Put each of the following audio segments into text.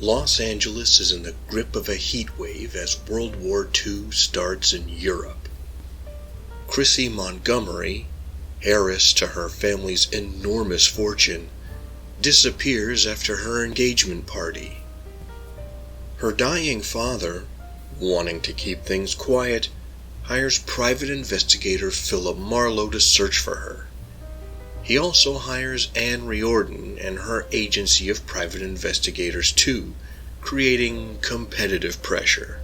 Los Angeles is in the grip of a heatwave as World War II starts in Europe. Chrissy Montgomery, heiress to her family's enormous fortune, disappears after her engagement party. Her dying father, wanting to keep things quiet, hires private investigator Philip Marlowe to search for her. He also hires Anne Riordan and her agency of private investigators too, creating competitive pressure.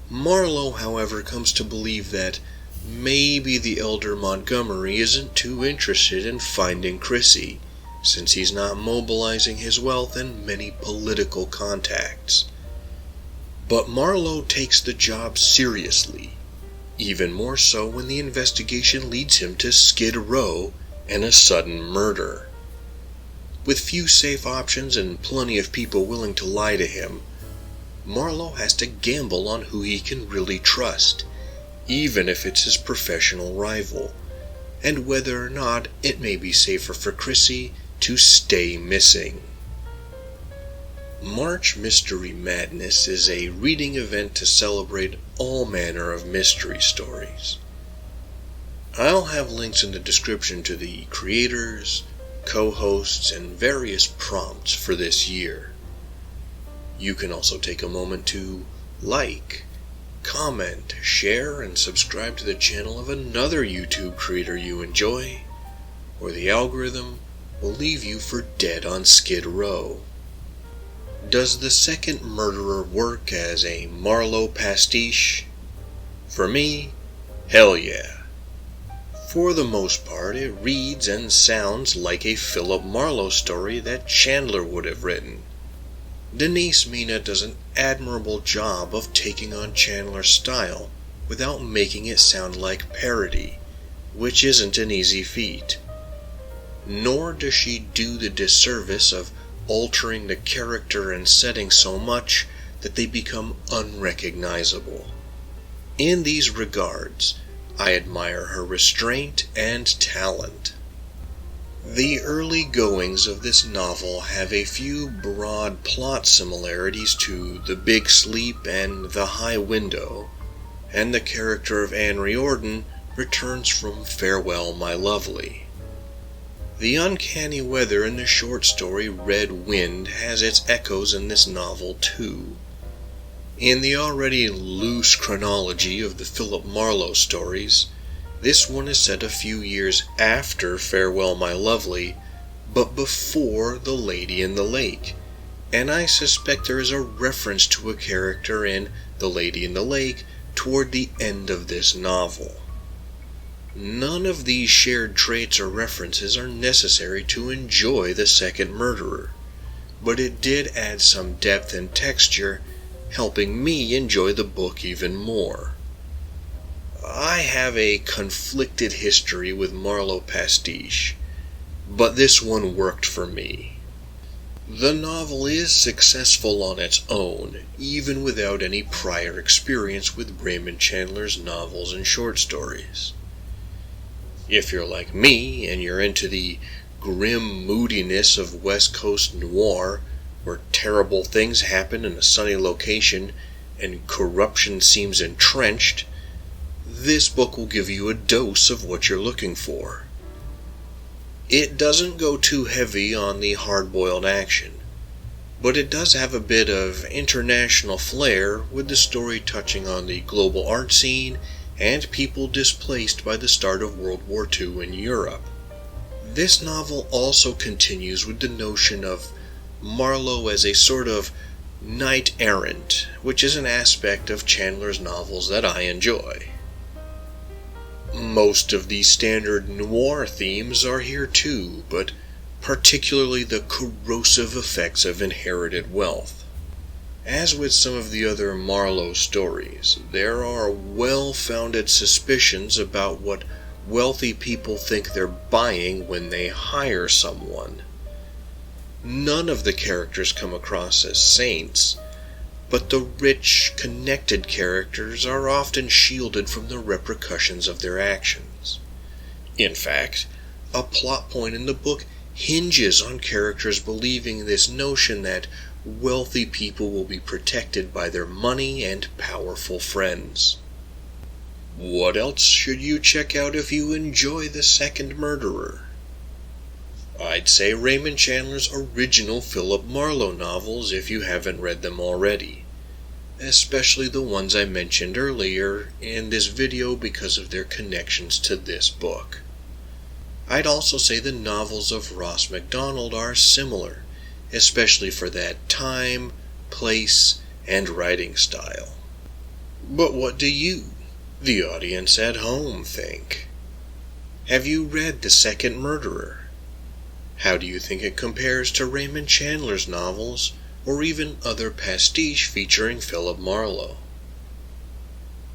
Marlowe, however, comes to believe that maybe the elder Montgomery isn't too interested in finding Chrissy, since he's not mobilizing his wealth and many political contacts. But Marlowe takes the job seriously, even more so when the investigation leads him to Skid Row and a sudden murder. With few safe options and plenty of people willing to lie to him, Marlowe has to gamble on who he can really trust, even if it's his professional rival, and whether or not it may be safer for Chrissy to stay missing. March Mystery Madness is a reading event to celebrate all manner of mystery stories. I'll have links in the description to the creators, co-hosts, and various prompts for this year. You can also take a moment to like, comment, share, and subscribe to the channel of another YouTube creator you enjoy, or the algorithm will leave you for dead on Skid Row. Does the second murderer work as a Marlowe pastiche? For me, hell yeah. For the most part, it reads and sounds like a Philip Marlowe story that Chandler would have written. Denise Mina does an admirable job of taking on Chandler's style without making it sound like parody, which isn't an easy feat. Nor does she do the disservice of altering the character and setting so much that they become unrecognizable. In these regards, I admire her restraint and talent. The early goings of this novel have a few broad plot similarities to The Big Sleep and The High Window, and the character of Anne Riordan returns from Farewell, My Lovely. The uncanny weather in the short story Red Wind has its echoes in this novel too. In the already loose chronology of the Philip Marlowe stories, this one is set a few years after Farewell, My Lovely, but before The Lady in the Lake, and I suspect there is a reference to a character in The Lady in the Lake toward the end of this novel. None of these shared traits or references are necessary to enjoy The Second Murderer, but it did add some depth and texture, helping me enjoy the book even more. I have a conflicted history with Marlowe pastiche, but this one worked for me. The novel is successful on its own, even without any prior experience with Raymond Chandler's novels and short stories. If you're like me and you're into the grim moodiness of West Coast noir, where terrible things happen in a sunny location and corruption seems entrenched, this book will give you a dose of what you're looking for. It doesn't go too heavy on the hard-boiled action, but it does have a bit of international flair, with the story touching on the global art scene and people displaced by the start of World War II in Europe. This novel also continues with the notion of Marlowe as a sort of knight-errant, which is an aspect of Chandler's novels that I enjoy. Most of the standard noir themes are here too, but particularly the corrosive effects of inherited wealth. As with some of the other Marlowe stories, there are well-founded suspicions about what wealthy people think they're buying when they hire someone. None of the characters come across as saints, but the rich, connected characters are often shielded from the repercussions of their actions. In fact, a plot point in the book hinges on characters believing this notion that wealthy people will be protected by their money and powerful friends. What else should you check out if you enjoy The Second Murderer? I'd say Raymond Chandler's original Philip Marlowe novels if you haven't read them already, especially the ones I mentioned earlier in this video because of their connections to this book. I'd also say the novels of Ross MacDonald are similar, especially for that time, place, and writing style. But what do you, the audience at home, think? Have you read The Second Murderer? How do you think it compares to Raymond Chandler's novels, or even other pastiche featuring Philip Marlowe?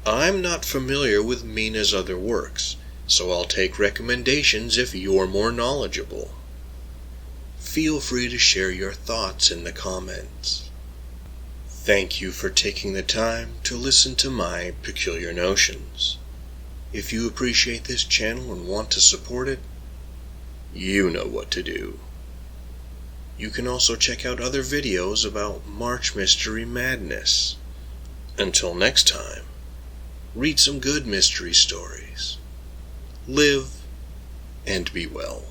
I'm not familiar with Mina's other works, so I'll take recommendations if you're more knowledgeable. Feel free to share your thoughts in the comments. Thank you for taking the time to listen to my peculiar notions. If you appreciate this channel and want to support it, you know what to do. You can also check out other videos about March Mystery Madness. Until next time, read some good mystery stories. Live and be well.